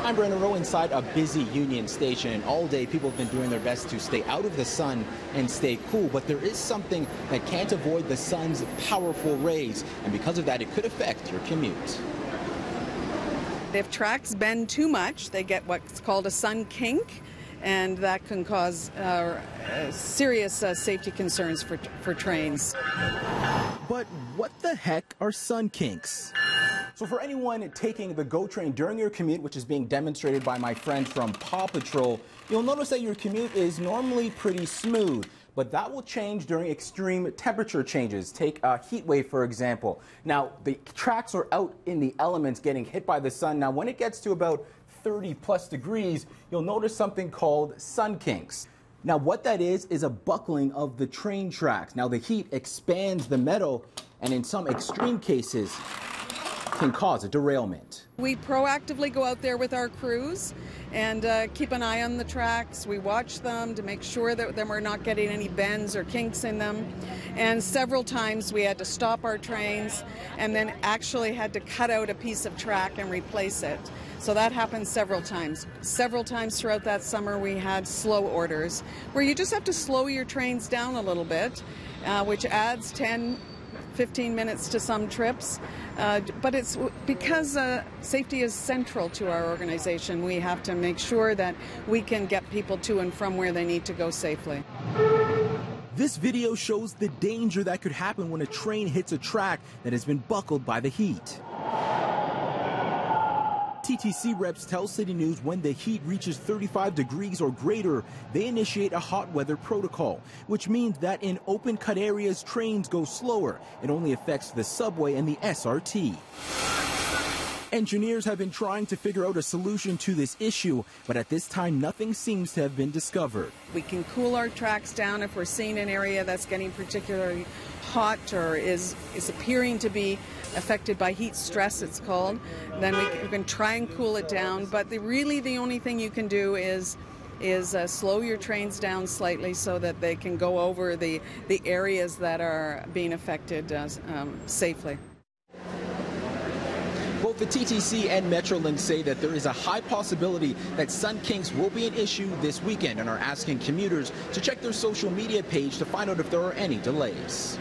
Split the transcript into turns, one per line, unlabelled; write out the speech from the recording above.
I'm Rowe inside a busy Union Station, and all day people have been doing their best to stay out of the sun and stay cool, but there is something that can't avoid the sun's powerful rays, and because of that it could affect your commute.
If tracks bend too much, they get what's called a sun kink, and that can cause serious safety concerns for trains.
But what the heck are sun kinks? So for anyone taking the GO train during your commute, which is being demonstrated by my friend from Paw Patrol, you'll notice that your commute is normally pretty smooth. But that will change during extreme temperature changes. Take a heat wave, for example. Now, the tracks are out in the elements getting hit by the sun. Now, when it gets to about 30+ degrees, you'll notice something called sun kinks. Now, what that is a buckling of the train tracks. Now, the heat expands the metal, and in some extreme cases, can cause a derailment.
We proactively go out there with our crews and keep an eye on the tracks. We watch them to make sure that we're not getting any bends or kinks in them. And several times we had to stop our trains and then actually had to cut out a piece of track and replace it. So that happened several times. Several times throughout that summer we had slow orders where you just have to slow your trains down a little bit, which adds 10-15 minutes to some trips, but it's because safety is central to our organization. We have to make sure that we can get people to and from where they need to go safely.
This video shows the danger that could happen when a train hits a track that has been buckled by the heat. TTC reps tell City News when the heat reaches 35 degrees or greater, they initiate a hot weather protocol, which means that in open cut areas, trains go slower. It only affects the subway and the SRT. Engineers have been trying to figure out a solution to this issue, but at this time, nothing seems to have been discovered.
We can cool our tracks down if we're seeing an area that's getting particularly hot or is appearing to be affected by heat stress, it's called. Then we can try and cool it down, but really the only thing you can do is slow your trains down slightly so that they can go over the areas that are being affected safely.
Both the TTC and Metrolink say that there is a high possibility that sun kinks will be an issue this weekend and are asking commuters to check their social media page to find out if there are any delays.